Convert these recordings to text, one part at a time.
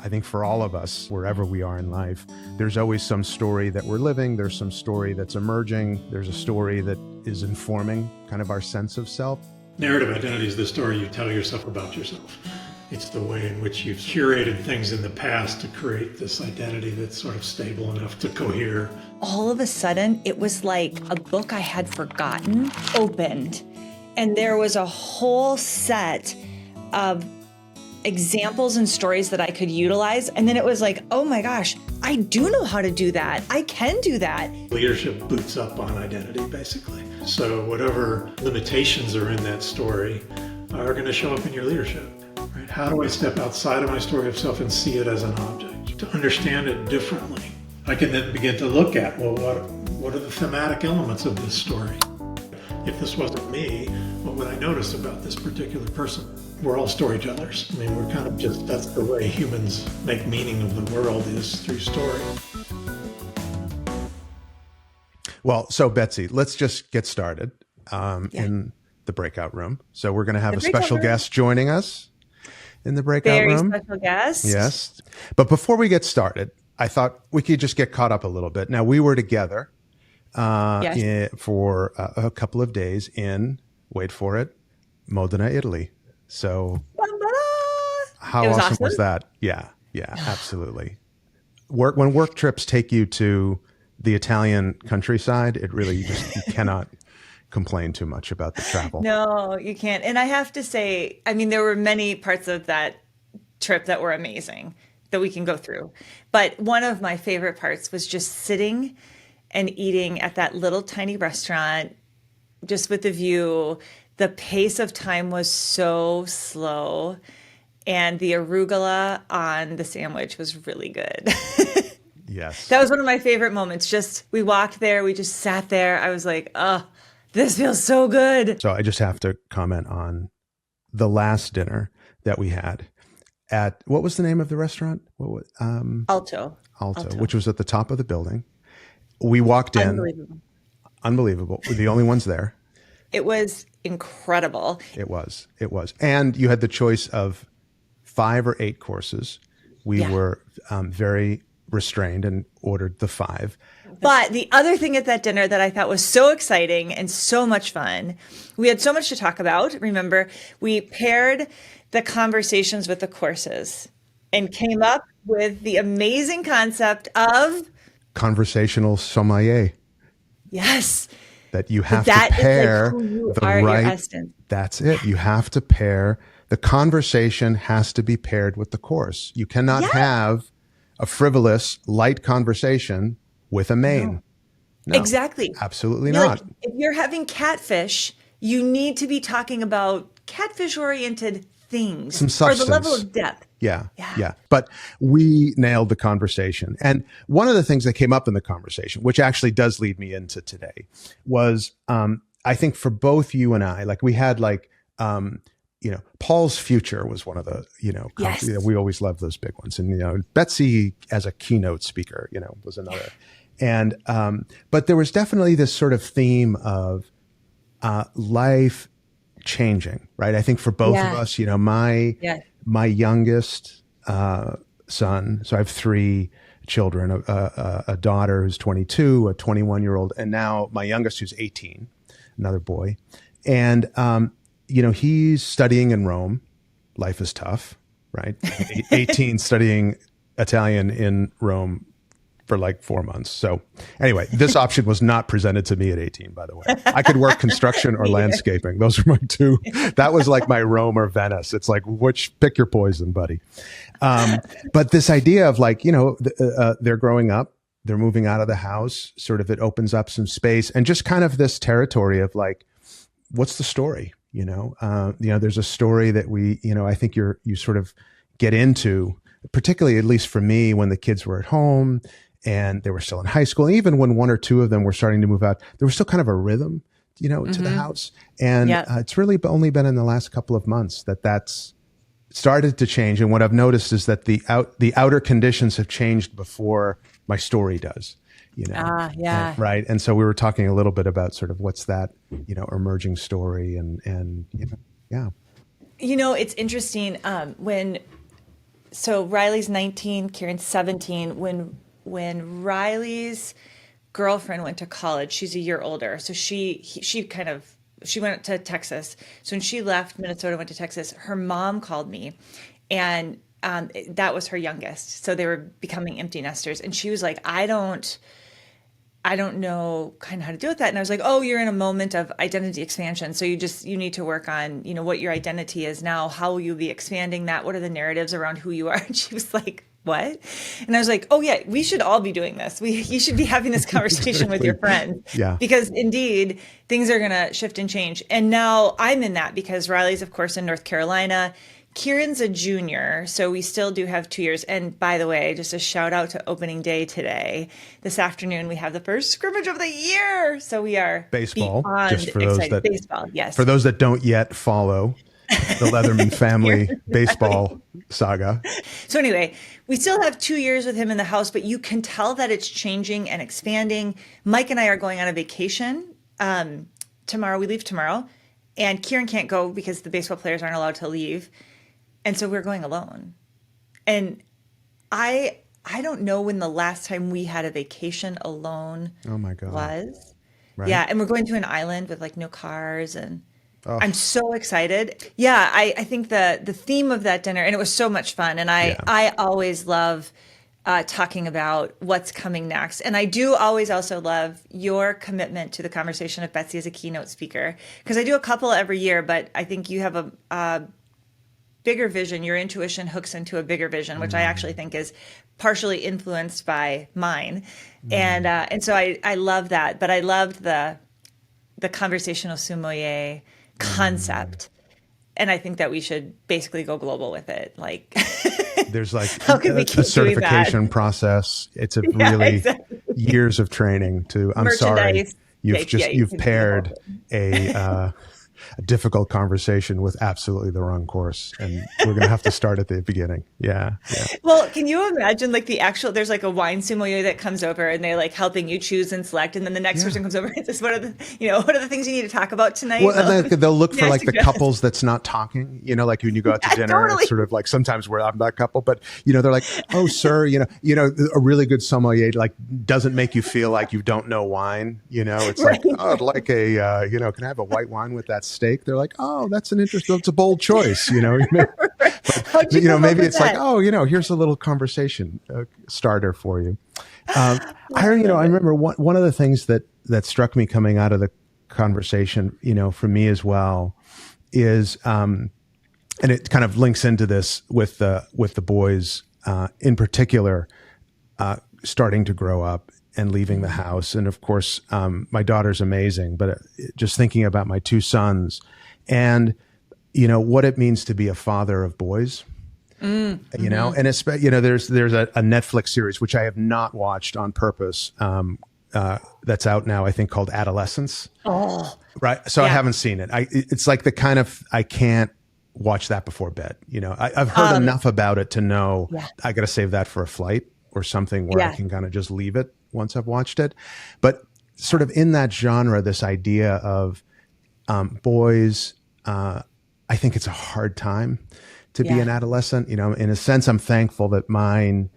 I think for all of us, wherever we are in life, there's always some story that we're living. There's some story that's emerging. There's a story that is informing kind of our sense of self. Narrative identity is the story you tell yourself about yourself. It's the way in which you've curated things in the past to create this identity that's sort of stable enough to cohere. All of a sudden, it was like a book I had forgotten opened, and there was a whole set of examples and stories that I could utilize. And then it was like, oh my gosh, I do know how to do that. I can do that. Leadership boots up on identity, basically. So whatever limitations are in that story are going to show up in your leadership. Right? How do I step outside of my story of self and see it as an object? To understand it differently. I can then begin to look at, well, what are the thematic elements of this story? If this wasn't me, what would I notice about this particular person? We're all storytellers. I mean, we're kind of just, that's the way humans make meaning of the world, is through story. Well, so Betsy, let's just get started in the breakout room. So we're going to have a special guest joining us in the breakout room. Very special guest. Yes. But before we get started, I thought we could just get caught up a little bit. Now, we were together for a couple of days in, wait for it, Modena, Italy. So how awesome was that? Yeah, absolutely. When work trips take you to the Italian countryside, it really, you cannot complain too much about the travel. No, you can't. And I have to say, I mean, there were many parts of that trip that were amazing that we can go through. But one of my favorite parts was just sitting and eating at that little tiny restaurant, just with the view. The pace of time was so slow, and the arugula on the sandwich was really good. Yes. That was one of my favorite moments. Just, we walked there, we just sat there. I was like, oh, this feels so good. So I just have to comment on the last dinner that we had at, what was the name of the restaurant? Alto, which was at the top of the building. We walked in. Unbelievable. We're the only ones there. It was incredible. It was. And you had the choice of 5 or 8 courses. We were very restrained and ordered the 5. But the other thing at that dinner that I thought was so exciting and so much fun, we had so much to talk about. Remember, we paired the conversations with the courses and came up with the amazing concept of conversational sommelier. Yes. That you have to pair the right. That's it. You have to pair. The conversation has to be paired with the course. You cannot have a frivolous, light conversation with a main. No, exactly. Absolutely not. Like, if you're having catfish, you need to be talking about catfish-oriented things. Some substance. Or the level of depth. Yeah. But we nailed the conversation. And one of the things that came up in the conversation, which actually does lead me into today, was I think for both you and I, like we had Paul's future was one of the, we always love those big ones. And, Betsy as a keynote speaker, was another. And, but there was definitely this sort of theme of life changing, right? I think for both of us, my youngest son, so I have 3 children, a daughter who's 22, a 21-year-old, and now my youngest who's 18, another boy. And, he's studying in Rome. Life is tough, right? 18 studying Italian in Rome for like 4 months. So anyway, this option was not presented to me at 18, by the way. I could work construction or landscaping. Those are my 2. That was like my Rome or Venice. It's like, pick your poison, buddy. But this idea of like, they're growing up, they're moving out of the house, sort of it opens up some space and just kind of this territory of like, what's the story? There's a story that we, I think you sort of get into, particularly at least for me, when the kids were at home and they were still in high school. And even when 1 or 2 of them were starting to move out, there was still kind of a rhythm, to the house. And it's really only been in the last couple of months that's started to change. And what I've noticed is that the outer conditions have changed before my story does. Right. And so we were talking a little bit about sort of what's that, emerging story and. It's interesting when so Riley's 19, Kieran's 17. When Riley's girlfriend went to college, she's a year older. So she went to Texas. So when she left Minnesota, went to Texas, her mom called me, and that was her youngest. So they were becoming empty nesters. And she was like, I don't know kind of how to deal with that. And I was like, oh, you're in a moment of identity expansion. So you need to work on, what your identity is now. How will you be expanding that? What are the narratives around who you are? And she was like, what? And I was like, oh yeah, we should all be doing this. You should be having this conversation with your friends. Yeah. Because indeed, things are going to shift and change. And now I'm in that because Riley's, of course, in North Carolina. Kieran's a junior, so we still do have 2 years. And by the way, just a shout out to opening day today. This afternoon, we have the first scrimmage of the year. So we are baseball. beyond Just for those excited. that Baseball, yes. For those that don't yet follow the Leatherman family baseball saga. So anyway, we still have 2 years with him in the house, but you can tell that it's changing and expanding. Mike and I are going on a vacation tomorrow. We leave tomorrow, and Kieran can't go because the baseball players aren't allowed to leave. And so we're going alone. And I don't know when the last time we had a vacation alone Oh my God. was. Right? Yeah, and we're going to an island with like no cars, and I'm so excited. Yeah, I think the theme of that dinner, and it was so much fun. And I always love talking about what's coming next. And I do always also love your commitment to the conversation of Betsy as a keynote speaker, because I do a couple every year, but I think you have a bigger vision. Your intuition hooks into a bigger vision, which I actually think is partially influenced by mine. And so I love that. But I loved the conversational sommelier concept. And I think that we should basically go global with it. Like there's like how can we keep a certification doing that? Process. It's a really years of training to, I'm sorry, you've paired a difficult conversation with absolutely the wrong course. And we're going to have to start at the beginning. Yeah. Well, can you imagine like there's like a wine sommelier that comes over and they're like helping you choose and select. And then the next person comes over and says, what are the things you need to talk about tonight? Well, and then they'll look for like the couples that's not talking, like when you go out to dinner, totally. It's sort of like sometimes where I'm that couple, but they're like, oh, sir, a really good sommelier, like doesn't make you feel like you don't know wine. It's right. Like, oh, I'd like can I have a white wine with that steak? They're like, oh, that's it's a bold choice, But, maybe it's like, oh, here's a little conversation starter for you. I remember one of the things that struck me coming out of the conversation, for me as well, is, and it kind of links into this with the boys in particular, starting to grow up and leaving the house. And of course, my daughter's amazing, but just thinking about my two sons and, what it means to be a father of boys, and there's a Netflix series, which I have not watched on purpose, that's out now, I think called Adolescence. Oh, right. So yeah. I haven't seen it. It's like the kind of, I can't watch that before bed. I've heard enough about it to know I got to save that for a flight or something where I can kind of just leave it once I've watched it. But sort of in that genre, this idea of boys, I think it's a hard time to be an adolescent. In a sense, I'm thankful that mine,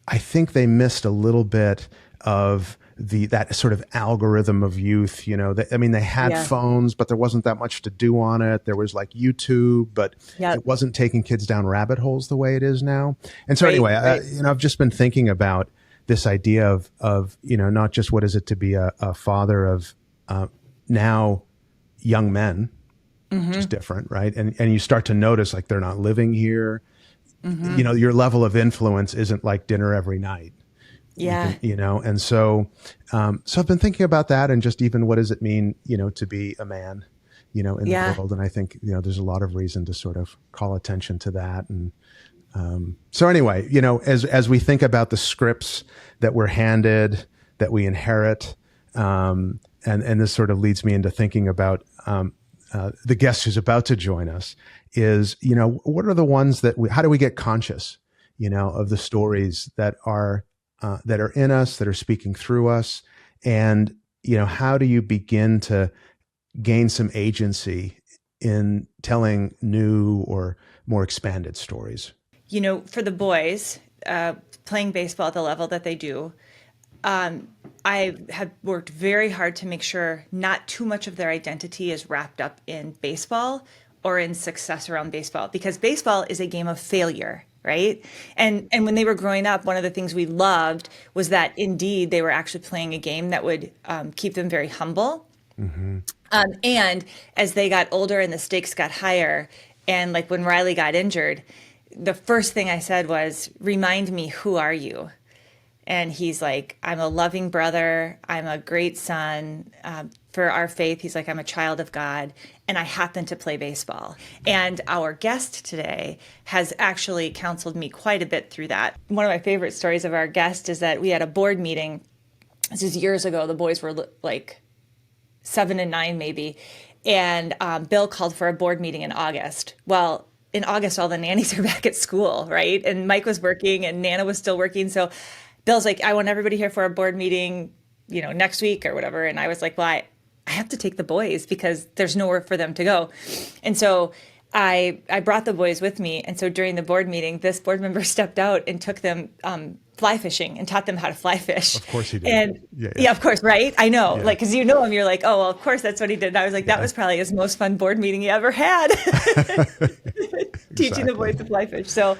I think they missed a little bit of that sort of algorithm of youth. They had phones, but there wasn't that much to do on it. There was like YouTube, but it wasn't taking kids down rabbit holes the way it is now. And so anyway, I've just been thinking about this idea of not just what is it to be a father of now young men, which is different, right? And you start to notice like they're not living here. Your level of influence isn't like dinner every night. Yeah. And so I've been thinking about that and just even what does it mean, to be a man, in the world. And I think, there's a lot of reason to sort of call attention to that. And so anyway, as we think about the scripts that we're handed, that we inherit, and this sort of leads me into thinking about the guest who's about to join us is, what are the ones how do we get conscious, of the stories that are in us, that are speaking through us? And, how do you begin to gain some agency in telling new or more expanded stories? for the boys, playing baseball at the level that they do, I have worked very hard to make sure not too much of their identity is wrapped up in baseball or in success around baseball, because baseball is a game of failure, right? And when they were growing up, one of the things we loved was that indeed they were actually playing a game that would keep them very humble. And as they got older and the stakes got higher, and like when Riley got injured, the first thing I said was, remind me, who are you? And he's like, I'm a loving brother. I'm a great son. For our faith, he's like, I'm a child of God. And I happen to play baseball. And our guest today has actually counseled me quite a bit through that. One of my favorite stories of our guest is that we had a board meeting. This is years ago. The boys were like 7 and 9 maybe. And Bill called for a board meeting in August. Well, in August, all the nannies are back at school, right? And Mike was working and Nana was still working. So Bill's like, I want everybody here for a board meeting, next week or whatever. And I was like, well, I have to take the boys because there's nowhere for them to go. And so I brought the boys with me. And so during the board meeting, this board member stepped out and took them fly fishing and taught them how to fly fish. Of course he did. And yeah, of course, right? I know, like, because him, you're like, oh, well, of course that's what he did. And I was like, that was probably his most fun board meeting he ever had. Teaching the boys to fly fish. So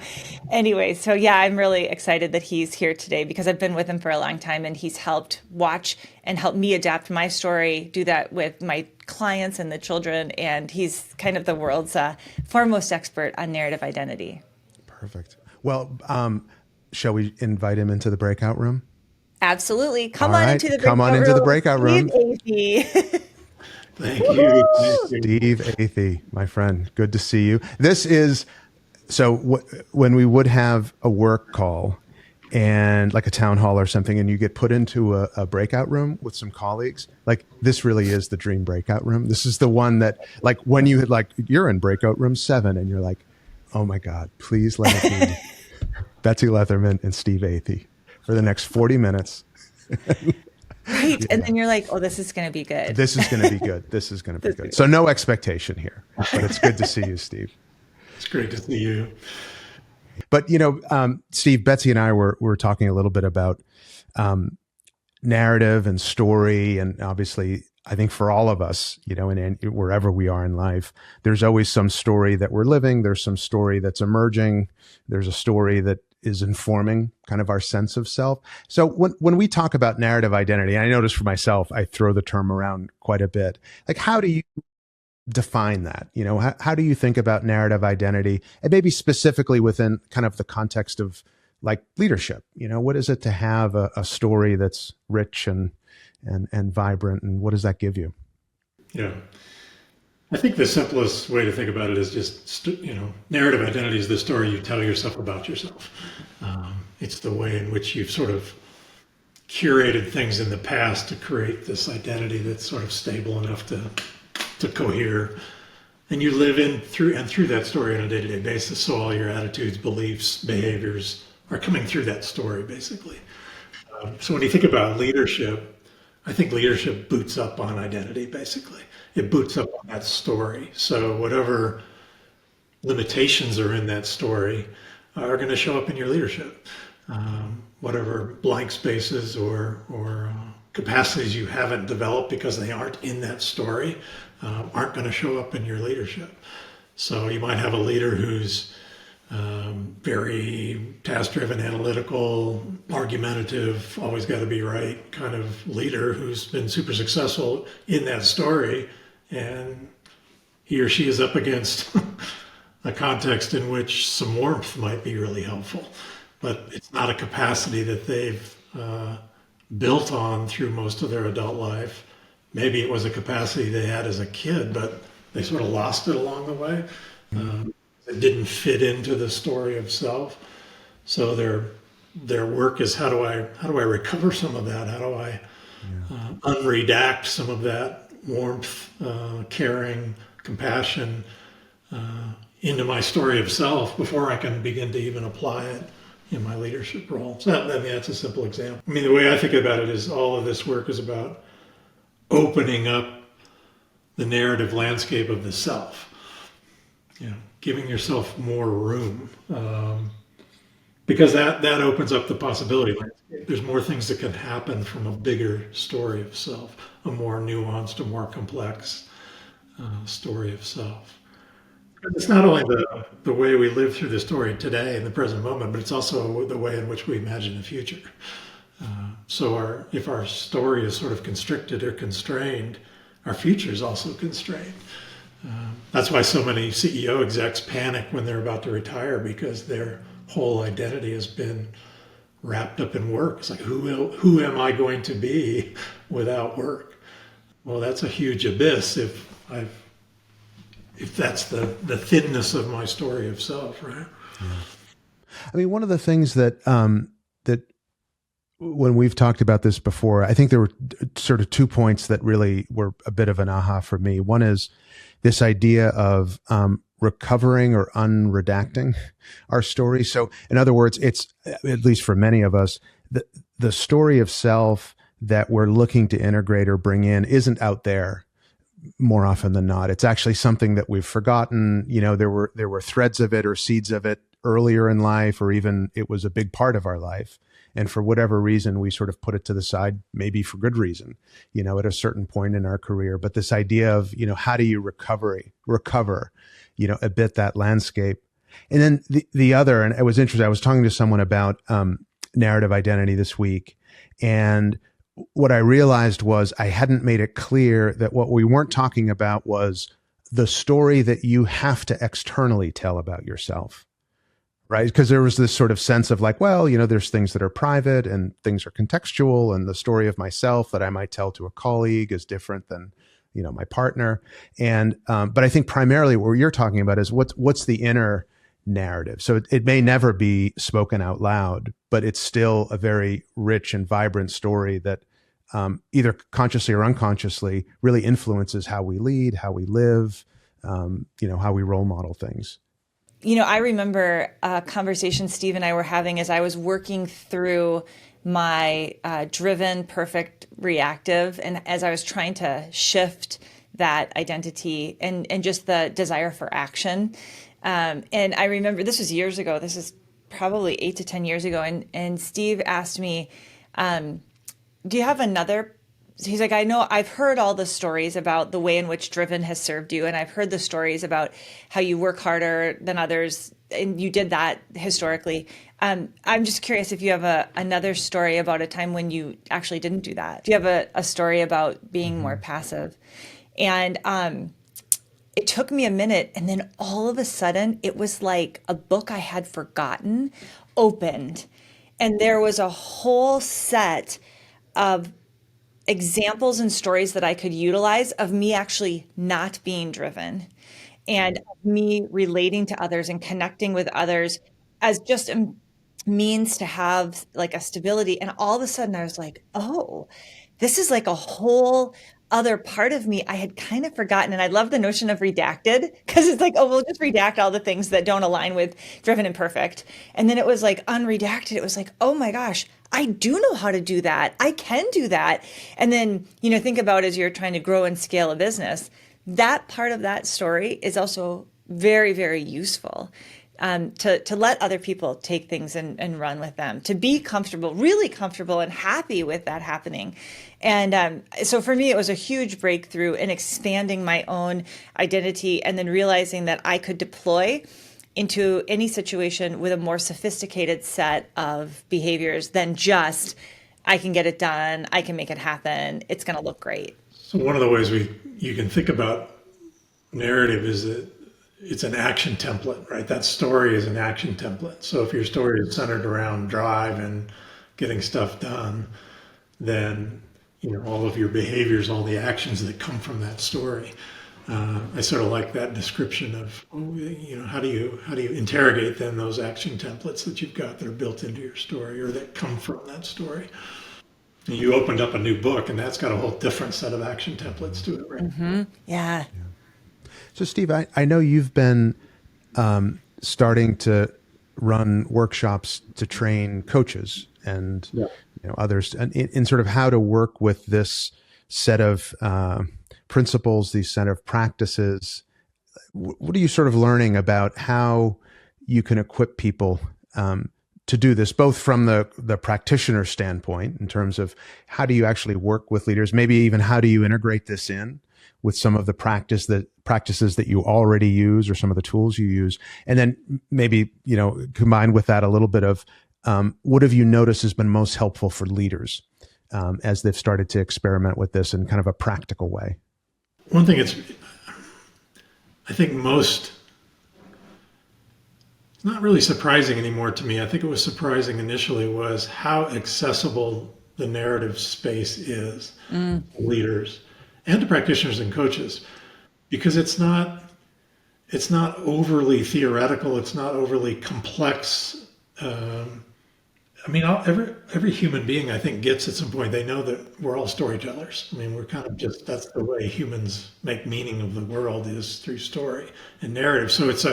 anyway, I'm really excited that he's here today because I've been with him for a long time and he's helped watch and help me adapt my story, do that with my clients and the children. And he's kind of the world's foremost expert on narrative identity. Perfect. Well, shall we invite him into the breakout room? Absolutely. Come on into the breakout room. Thank you. Steve Athey, my friend. Good to see you. This is, when we would have a work call and like a town hall or something, and you get put into a breakout room with some colleagues, like this really is the dream breakout room. This is the one that, like, when you had, like, you're in breakout room 7 and you're like, oh my God, please let it be Betsy Leatherman and Steve Athey for the next 40 minutes. Right. And then you're like, oh, this is going to be good. This is going to be good. This is going to be good. So no expectation here, but it's good to see you, Steve. It's great to see you. But, Steve, Betsy and I were talking a little bit about narrative and story. And obviously, I think for all of us, and wherever we are in life, there's always some story that we're living. There's some story that's emerging. There's a story that is informing kind of our sense of self. So when we talk about narrative identity, and I notice for myself, I throw the term around quite a bit. Like, how do you define that? How do you think about narrative identity, and maybe specifically within kind of the context of like leadership? What is it to have a story that's rich and vibrant, and what does that give you? Yeah. I think the simplest way to think about it is just, narrative identity is the story you tell yourself about yourself. It's the way in which you've sort of curated things in the past to create this identity that's sort of stable enough to cohere. And you live through that story on a day-to-day basis. So all your attitudes, beliefs, behaviors are coming through that story, basically. So when you think about leadership, I think leadership boots up on identity, basically. It boots up on that story. So whatever limitations are in that story are going to show up in your leadership. Whatever blank spaces or capacities you haven't developed because they aren't in that story aren't going to show up in your leadership. So you might have a leader who's very task-driven, analytical, argumentative, always got to be right kind of leader who's been super successful in that story, and he or she is up against a context in which some warmth might be really helpful, but it's not a capacity that they've built on through most of their adult life. Maybe it was a capacity they had as a kid, but they sort of lost it along the way. It didn't fit into the story of self. So their work is how do I recover some of that? How do I unredact some of that warmth, caring, compassion into my story of self before I can begin to even apply it in my leadership role. So that's a simple example. I mean, the way I think about it is all of this work is about opening up the narrative landscape of the self. Giving yourself more room because that opens up the possibility. Like, there's more things that can happen from a bigger story of self, a more nuanced, a more complex story of self. It's not only the way we live through the story today in the present moment, but it's also the way in which we imagine the future. So if our story is sort of constricted or constrained, our future is also constrained. That's why so many CEO execs panic when they're about to retire, because their whole identity has been wrapped up in work. It's like, who am I going to be without work? Well, that's a huge abyss if that's the thinness of my story of self, right? Yeah. I mean, one of the things that that when we've talked about this before, I think there were sort of 2 points that really were a bit of an aha for me. One is this idea of recovering or unredacting our story. So in other words, it's, at least for many of us, the story of self that we're looking to integrate or bring in isn't out there more often than not. It's actually something that we've forgotten. You know, there were threads of it or seeds of it earlier in life, or even it was a big part of our life. And for whatever reason, we sort of put it to the side, maybe for good reason, you know, at a certain point in our career. But this idea of, you know, how do you recover, you know, a bit that landscape. And then the other, and it was interesting, I was talking to someone about narrative identity this week. And what I realized was I hadn't made it clear that what we weren't talking about was the story that you have to externally tell about yourself. Right. Because there was this sort of sense of like, well, you know, there's things that are private and things are contextual, and the story of myself that I might tell to a colleague is different than, you know, my partner. And but I think primarily what you're talking about is what's the inner narrative. So it may never be spoken out loud, but it's still a very rich and vibrant story that either consciously or unconsciously really influences how we lead, how we live, you know, how we role model things. You know, I remember a conversation Steve and I were having as I was working through my driven, perfect, reactive, and as I was trying to shift that identity and just the desire for action. And I remember this was years ago. This is probably 8 to 10 years ago. And Steve asked me, do you have another? He's like, I know I've heard all the stories about the way in which driven has served you. And I've heard the stories about how you work harder than others. And you did that historically. I'm just curious if you have another story about a time when you actually didn't do that. Do you have a story about being more passive? And it took me a minute. And then all of a sudden, it was like a book I had forgotten opened. And there was a whole set of examples and stories that I could utilize of me actually not being driven and me relating to others and connecting with others as just a means to have like a stability. And all of a sudden I was like, oh, this is like a whole other part of me I had kind of forgotten. And I love the notion of redacted, because it's like, oh, we'll just redact all the things that don't align with driven and perfect. And then it was like unredacted. It was like, oh my gosh, I do know how to do that. I can do that. And then, you know, think about as you're trying to grow and scale a business, that part of that story is also very, very useful. To let other people take things and run with them, to be comfortable, really comfortable and happy with that happening. And so for me, it was a huge breakthrough in expanding my own identity and then realizing that I could deploy into any situation with a more sophisticated set of behaviors than just, I can get it done, I can make it happen, it's going to look great. So one of the ways you can think about narrative is that it's an action template, right? That story is an action template. So if your story is centered around drive and getting stuff done, then, you know, all of your behaviors, all the actions that come from that story. I sort of like that description of, you know, how do you interrogate then those action templates that you've got that are built into your story or that come from that story. And you opened up a new book, and that's got a whole different set of action templates to it, right? Mm-hmm. Yeah. So, Steve, I know you've been starting to run workshops to train coaches and you know, others in sort of how to work with this set of principles, these set of practices. What are you sort of learning about how you can equip people to do this, both from the practitioner standpoint in terms of how do you actually work with leaders, maybe even how do you integrate this in with some of the practices that you already use or some of the tools you use, and then maybe combined with that a little bit of what have you noticed has been most helpful for leaders as they've started to experiment with this in kind of a practical way. One thing I think it's not really surprising anymore to me. I think it was surprising initially was how accessible the narrative space is to leaders and to practitioners and coaches, because it's not overly theoretical. It's not overly complex. Every human being, I think, gets at some point, they know that we're all storytellers. I mean, we're kind of that's the way humans make meaning of the world, is through story and narrative. So it's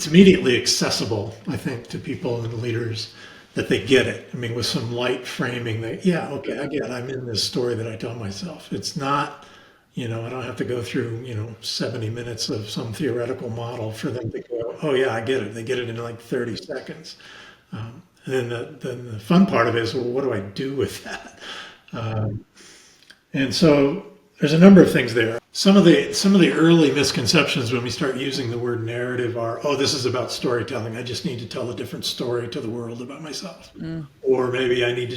immediately accessible, I think, to people and leaders, that they get it. I mean, with some light framing, I get it. I'm in this story that I tell myself. It's not, I don't have to go through, 70 minutes of some theoretical model for them to go, oh yeah, I get it. They get it in like 30 seconds. And then the fun part of it is, well, what do I do with that? And so there's a number of things there. Some of the early misconceptions when we start using the word narrative are, oh, this is about storytelling. I just need to tell a different story to the world about myself. Or maybe I need to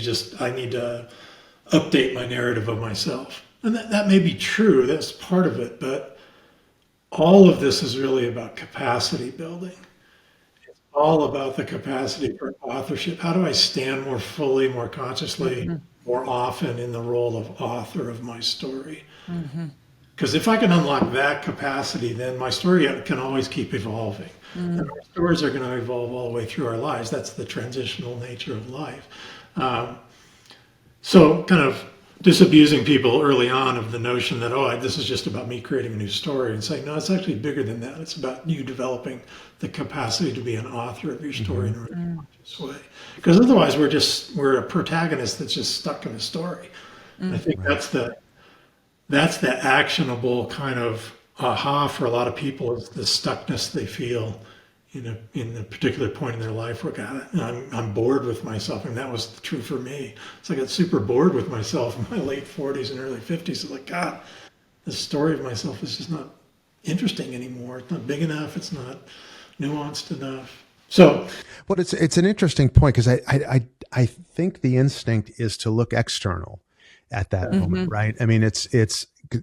update my narrative of myself. And that may be true, that's part of it, but all of this is really about capacity building. It's all about the capacity for authorship. How do I stand more fully, more consciously, more often in the role of author of my story? Because if I can unlock that capacity, then my story can always keep evolving. And our stories are going to evolve all the way through our lives. That's the transitional nature of life. So kind of disabusing people early on of the notion that, this is just about me creating a new story, and saying, no, it's actually bigger than that. It's about you developing the capacity to be an author of your story in a really conscious way. Because otherwise we're a protagonist that's just stuck in a story. And I think that's the actionable kind of aha for a lot of people, is the stuckness they feel in a particular point in their life where, God, I'm bored with myself. And that was true for me. So I got super bored with myself in my late 40s and early 50s. It's like, God, the story of myself is just not interesting anymore. It's not big enough. It's not nuanced enough. So, well, it's an interesting point, because I think the instinct is to look external at that moment, right? I mean, it's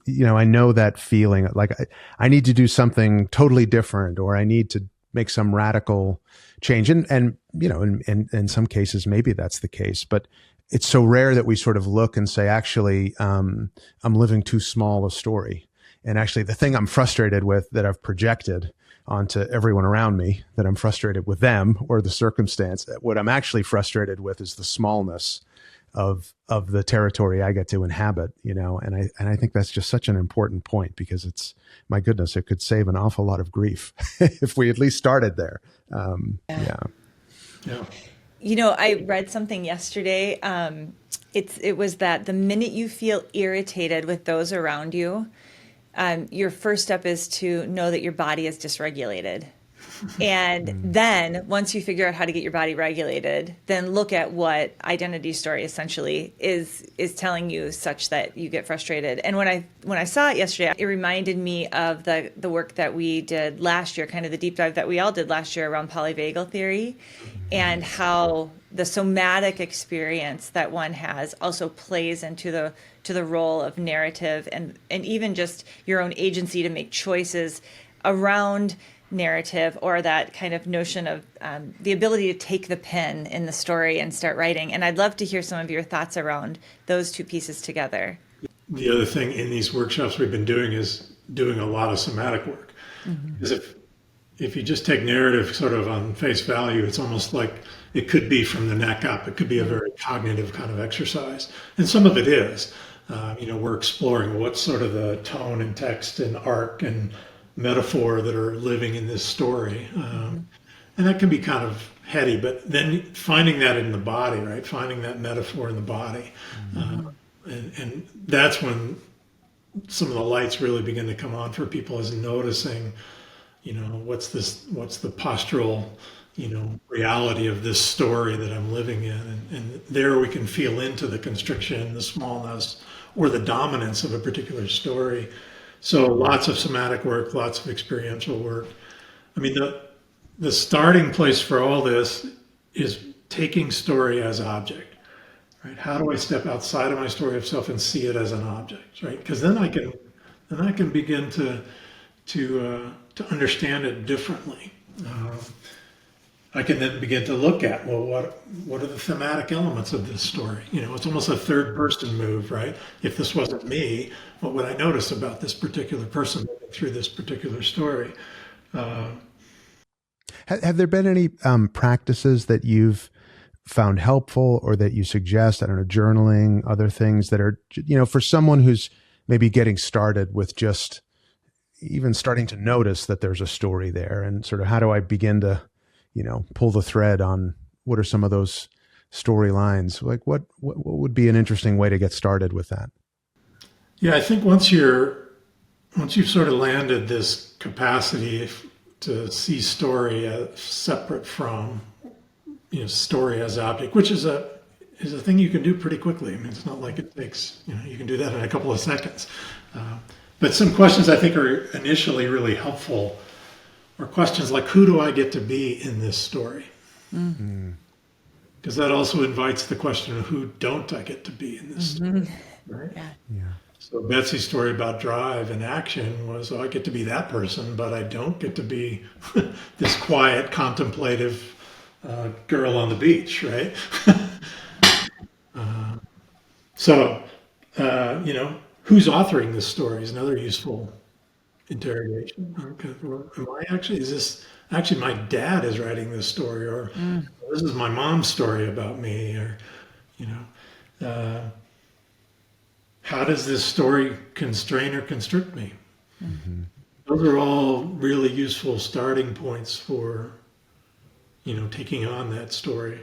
I know that feeling, like I need to do something totally different, or I need to make some radical change. And in some cases, maybe that's the case, but it's so rare that we sort of look and say, actually, I'm living too small a story. And actually the thing I'm frustrated with, that I've projected onto everyone around me, that I'm frustrated with them or the circumstance, what I'm actually frustrated with is the smallness of the territory I get to inhabit, and I think that's just such an important point, because it's, my goodness, it could save an awful lot of grief if we at least started there. Yeah. I read something yesterday. It was that the minute you feel irritated with those around you, your first step is to know that your body is dysregulated. And then once you figure out how to get your body regulated, then look at what identity story essentially is telling you, such that you get frustrated. And when I saw it yesterday, it reminded me of the work that we did last year, kind of the deep dive that we all did last year around polyvagal theory, and how the somatic experience that one has also plays into the role of narrative, and even just your own agency to make choices around narrative, or that kind of notion of the ability to take the pen in the story and start writing. And I'd love to hear some of your thoughts around those two pieces together. The other thing in these workshops we've been doing is doing a lot of somatic work. Because if you just take narrative sort of on face value, it's almost like it could be from the neck up. It could be a very cognitive kind of exercise. And some of it is. We're exploring what's sort of the tone and text and arc and metaphor that are living in this story. And that can be kind of heady, but then finding that in the body, right? Finding that metaphor in the body. And that's when some of the lights really begin to come on for people, is noticing, what's the postural, reality of this story that I'm living in. And there we can feel into the constriction, the smallness, or the dominance of a particular story. So lots of somatic work, lots of experiential work. I mean, the starting place for all this is taking story as object, right? How do I step outside of my story of self and see it as an object, right? Because then I can begin to understand it differently. I can then begin to look at, well, what are the thematic elements of this story? It's almost a third person move, right? If this wasn't me, what would I notice about this particular person through this particular story? Have there been any practices that you've found helpful or that you suggest? I don't know, journaling, other things that are, for someone who's maybe getting started with just even starting to notice that there's a story there, and sort of how do I begin to, pull the thread on what are some of those storylines? Like what would be an interesting way to get started with that? Yeah, I think once you've sort of landed this capacity to see story as separate from, story as object, which is a thing you can do pretty quickly. I mean, it's not like it takes, you can do that in a couple of seconds. But some questions I think are initially really helpful are questions like, who do I get to be in this story? Because that also invites the question of who don't I get to be in this story, right? Yeah. So Betsy's story about drive and action was, I get to be that person, but I don't get to be this quiet, contemplative girl on the beach, right? Who's authoring this story is another useful interrogation. Okay, well, is this actually my dad is writing this story, or this is my mom's story about me, or, how does this story constrain or constrict me? Mm-hmm. Those are all really useful starting points for, taking on that story.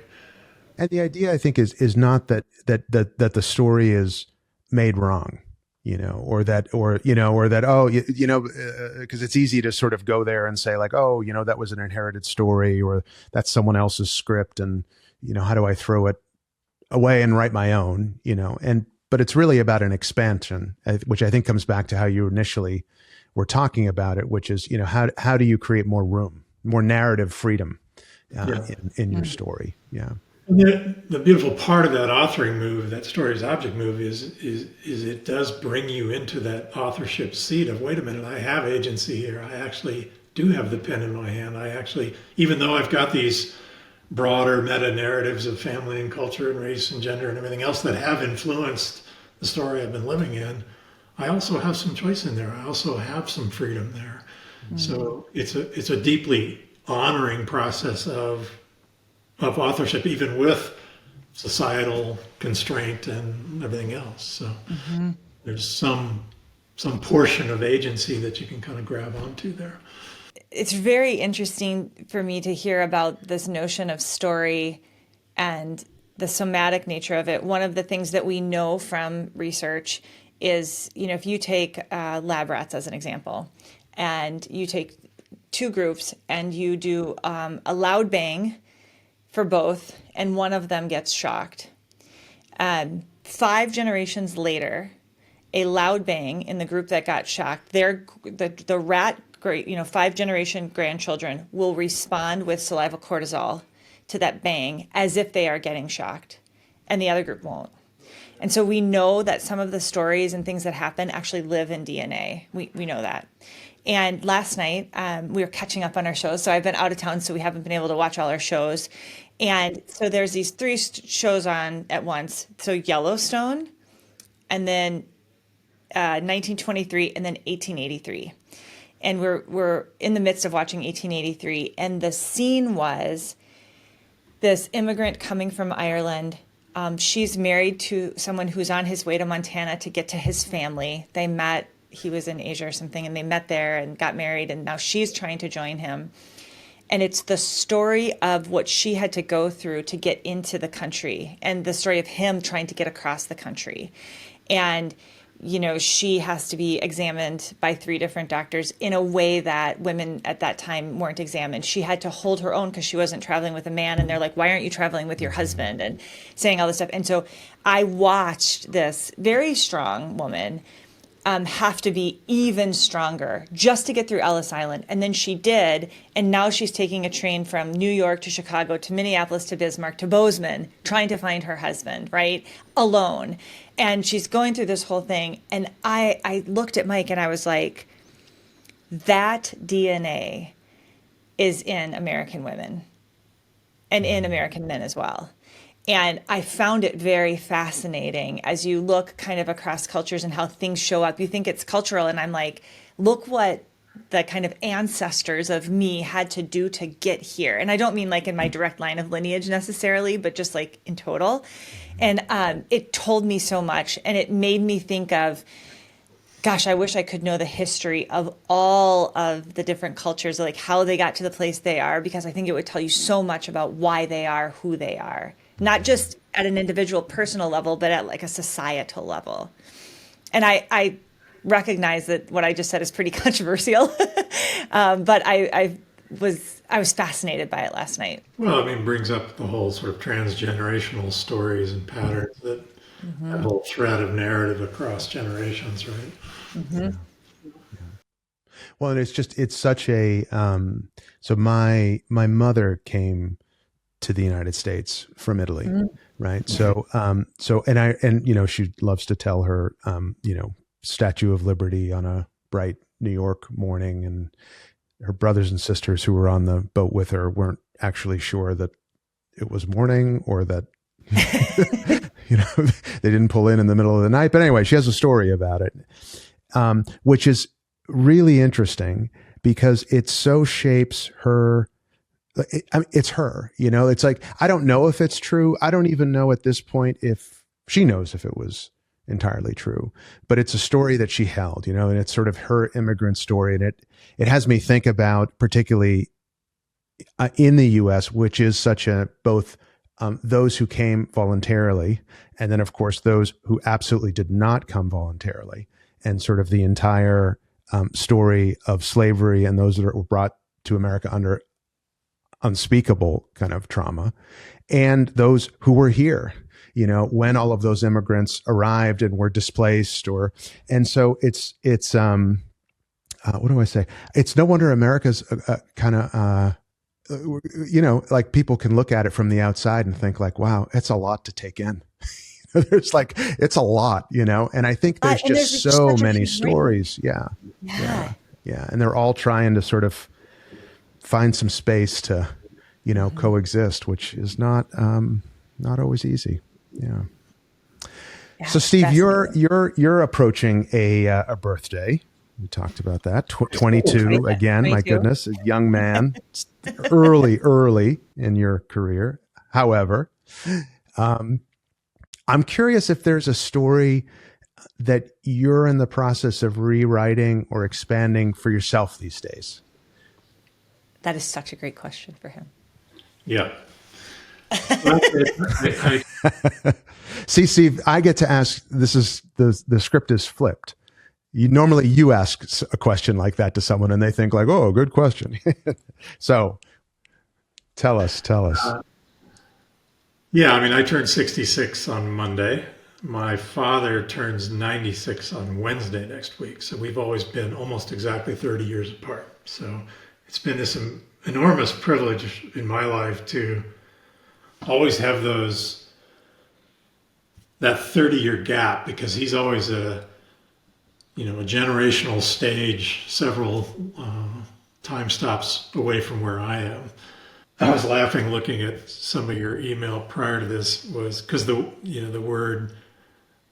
And the idea, I think, is not that the story is made wrong, because it's easy to sort of go there and say like, oh, that was an inherited story, or that's someone else's script, and how do I throw it away and write my own, but it's really about an expansion, which I think comes back to how you initially were talking about it, which is, how do you create more room, more narrative freedom in your story? Yeah. And the beautiful part of that authoring move, that story as object move, is it does bring you into that authorship seat of, wait a minute, I have agency here. I actually do have the pen in my hand. I actually, even though I've got these broader meta narratives of family and culture and race and gender and everything else that have influenced the story I've been living in, I also have some choice in there. I also have some freedom there. Mm-hmm. So it's a deeply honoring process of authorship, even with societal constraint and everything else. So there's some portion of agency that you can kind of grab onto there. It's very interesting for me to hear about this notion of story and the somatic nature of it. One of the things that we know from research is, if you take lab rats as an example, and you take two groups and you do a loud bang for both, and one of them gets shocked. 5 generations later, a loud bang in the group that got shocked, the rat, 5-generation grandchildren will respond with saliva cortisol to that bang as if they are getting shocked, and the other group won't. And so we know that some of the stories and things that happen actually live in DNA. We know that. And last night, we were catching up on our shows. So I've been out of town, so we haven't been able to watch all our shows. And so there's these 3 shows on at once. So Yellowstone, and then 1923, and then 1883. And we're in the midst of watching 1883. And the scene was this immigrant coming from Ireland. She's married to someone who's on his way to Montana to get to his family. They met, he was in Asia or something, and they met there and got married, and now she's trying to join him. And it's the story of what she had to go through to get into the country, and the story of him trying to get across the country. And she has to be examined by 3 different doctors in a way that women at that time weren't examined. She had to hold her own because she wasn't traveling with a man. And they're like, why aren't you traveling with your husband? And saying all this stuff. And so I watched this very strong woman have to be even stronger just to get through Ellis Island. And then she did. And now she's taking a train from New York to Chicago to Minneapolis to Bismarck to Bozeman, trying to find her husband, right? Alone. And she's going through this whole thing. And I looked at Mike and I was like, that DNA is in American women and in American men as well. And I found it very fascinating as you look kind of across cultures and how things show up. You think it's cultural, and I'm like, look what the kind of ancestors of me had to do to get here. And I don't mean like in my direct line of lineage necessarily, but just like in total. And it told me so much, and it made me think of, gosh, I wish I could know the history of all of the different cultures, like how they got to the place they are, because I think it would tell you so much about why they are who they are. Not just at an individual personal level, but at like a societal level. And I recognize that what I just said is pretty controversial, but I was fascinated by it last night. Well, I mean, brings up the whole sort of transgenerational stories and patterns that have a whole thread of narrative across generations, right? Yeah. Well, and it's such a, so my mother came to the United States from Italy, right? So, and she loves to tell her, Statue of Liberty on a bright New York morning, and her brothers and sisters who were on the boat with her weren't actually sure that it was morning or that, they didn't pull in the middle of the night. But anyway, she has a story about it, which is really interesting because it so shapes her. It's her, it's like, I don't know if it's true. I don't even know at this point if she knows if it was entirely true, but it's a story that she held, and it's sort of her immigrant story. And it has me think about particularly in the US, which is such a, both those who came voluntarily, and then of course, those who absolutely did not come voluntarily, and sort of the entire story of slavery and those that were brought to America under unspeakable kind of trauma, and those who were here, when all of those immigrants arrived and were displaced, and so it's what do I say? It's no wonder America's kind of, like people can look at it from the outside and think like, wow, it's a lot to take in. There's like, it's a lot, and I think there's just so many stories. Yeah. And they're all trying to sort of find some space to, coexist, which is not always easy. Yeah. So Steve, you're approaching a birthday. We talked about that. 22 again. 22. My goodness, a young man, early in your career. However, I'm curious if there's a story that you're in the process of rewriting or expanding for yourself these days. That is such a great question for him. Yeah. See, Steve, I get to ask, this is the script is flipped. Normally you ask a question like that to someone and they think like, oh, good question. So tell us. Yeah, I mean, I turned 66 on Monday. My father turns 96 on Wednesday next week. So we've always been almost exactly 30 years apart. So it's been this enormous privilege in my life to always have that 30-year gap, because he's always a generational stage, several time stops away from where I am. I was laughing looking at some of your email prior to this, was because the word,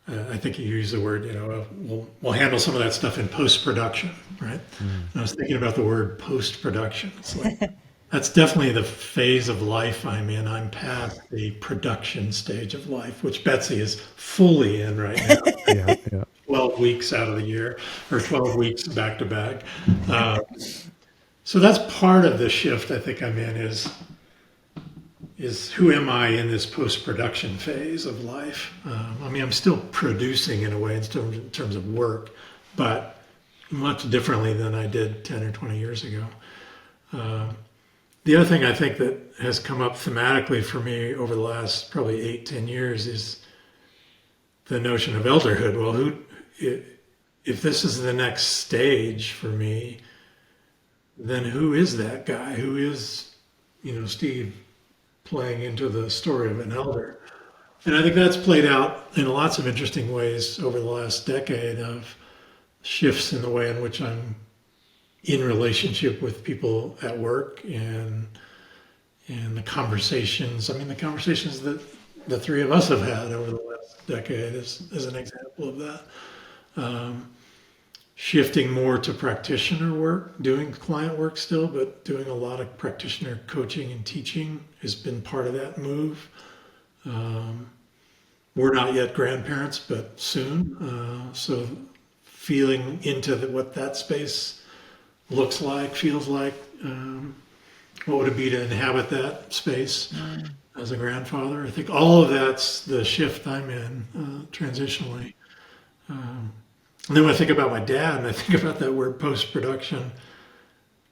I think you use the word, we'll handle some of that stuff in post-production, right? And I was thinking about the word post-production. It's like, that's definitely the phase of life I'm in. I'm past the production stage of life, which Betsy is fully in right now. Yeah. 12 weeks out of the year, or 12 weeks back to back. So that's part of the shift I think I'm in, is is who am I in this post-production phase of life? I mean, I'm still producing in a way in terms of work, but much differently than I did 10 or 20 years ago. The other thing I think that has come up thematically for me over the last probably 8, 10 years is the notion of elderhood. Well, if this is the next stage for me, then who is that guy? Who is, Steve playing into the story of an elder? And I think that's played out in lots of interesting ways over the last decade of shifts in the way in which I'm in relationship with people at work and the conversations. I mean, the conversations that the three of us have had over the last decade is an example of that. Shifting more to practitioner work, doing client work still, but doing a lot of practitioner coaching and teaching has been part of that move. We're not yet grandparents, but soon. So feeling into what that space looks like, feels like, what would it be to inhabit that space as a grandfather? I think all of that's the shift I'm in, transitionally. And then when I think about my dad and I think about that word post-production,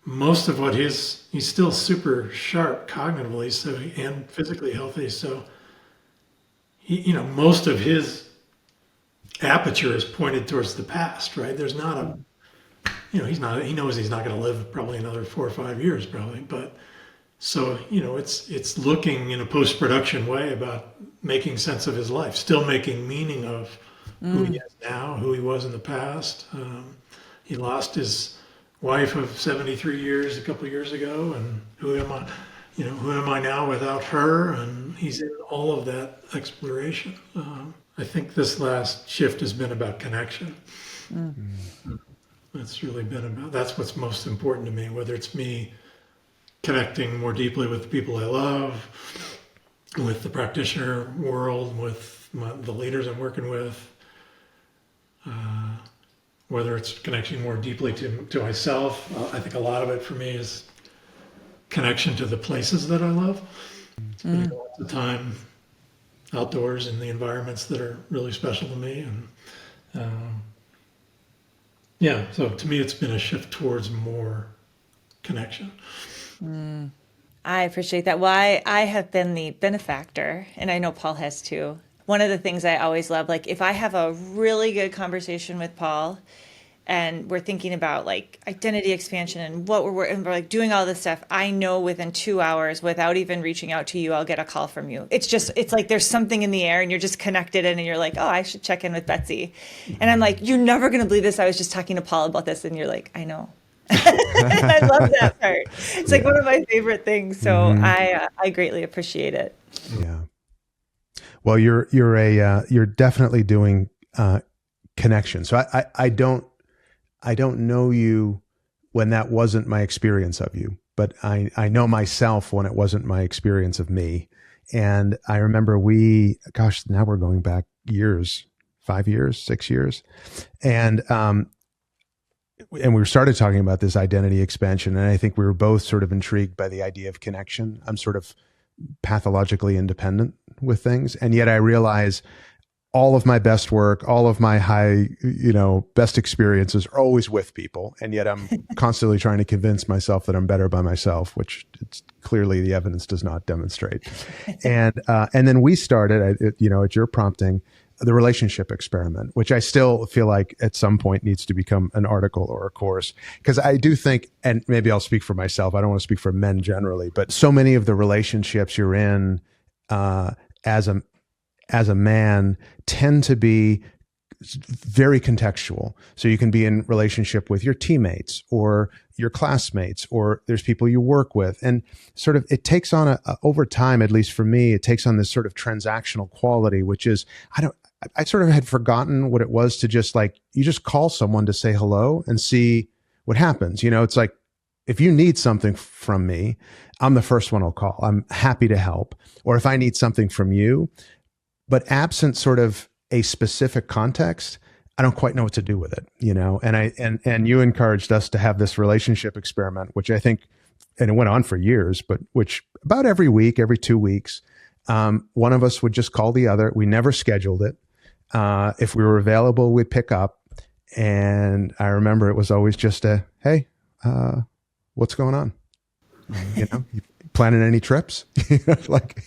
most of what he's still super sharp cognitively, and physically healthy. So most of his aperture is pointed towards the past, right? There's not he knows he's not going to live probably another 4 or 5 years probably, but so, it's looking in a post-production way about making sense of his life, still making meaning of who he is now, who he was in the past. He lost his wife of 73 years a couple of years ago, and who am I now without her? And he's in all of that exploration. I think this last shift has been about connection. That's what's most important to me, whether it's me connecting more deeply with the people I love, with the practitioner world, with the leaders I'm working with, whether it's connecting more deeply to myself. I think a lot of it for me is connection to the places that I love. Spending lots of time outdoors in the environments that are really special to me. And so to me, it's been a shift towards more connection. I appreciate that. Well, I have been the benefactor, and I know Paul has too. One of the things I always love, like if I have a really good conversation with Paul and we're thinking about like identity expansion and we're like doing all this stuff, I know within 2 hours, without even reaching out to you, I'll get a call from you. It's like there's something in the air and you're just connected and you're like, oh, I should check in with Betsy. And I'm like, you're never going to believe this. I was just talking to Paul about this. And you're like, I know. I love that part. It's like one of my favorite things. So I greatly appreciate it. Yeah. Well, you're definitely doing connection. So I don't know you when that wasn't my experience of you, but I know myself when it wasn't my experience of me. And I remember now we're going back years, 5 years, 6 years. And we started talking about this identity expansion. And I think we were both sort of intrigued by the idea of connection. I'm sort of pathologically independent with things. And yet I realize all of my best work, all of my best experiences are always with people. And yet I'm constantly trying to convince myself that I'm better by myself, which it's clearly the evidence does not demonstrate. And then we started, at your prompting, the relationship experiment, which I still feel like at some point needs to become an article or a course. Because I do think, and maybe I'll speak for myself, I don't want to speak for men generally, but so many of the relationships you're in as a man tend to be very contextual. So you can be in relationship with your teammates or your classmates, or there's people you work with. And sort of it takes on over time, at least for me, it takes on this sort of transactional quality, which is, I sort of had forgotten what it was to just like, you just call someone to say hello and see what happens. It's like, if you need something from me, I'm the first one I'll call. I'm happy to help. Or if I need something from you, but absent sort of a specific context, I don't quite know what to do with it, And you encouraged us to have this relationship experiment, which I think and it went on for years, but which about every week, every 2 weeks, one of us would just call the other. We never scheduled it. If we were available, we'd pick up. And I remember it was always just a, hey, what's going on? You know, you planning any trips? Like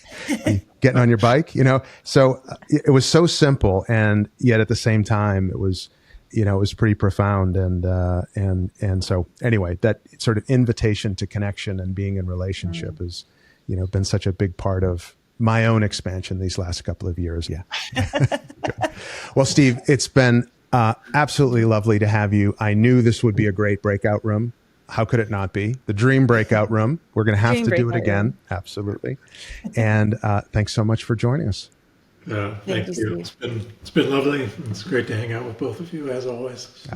getting on your bike, you know? So it was so simple. And yet at the same time, it was, you know, it was pretty profound. And so anyway, that sort of invitation to connection and being in relationship has, you know, been such a big part of my own expansion these last couple of years. Yeah. Good. Well, Steve, it's been absolutely lovely to have you. I knew this would be a great breakout room. How could it not be? The dream breakout room. We're going to have to do it again. Room. Absolutely. And thanks so much for joining us. Thank you. It's been lovely. It's great to hang out with both of you as always.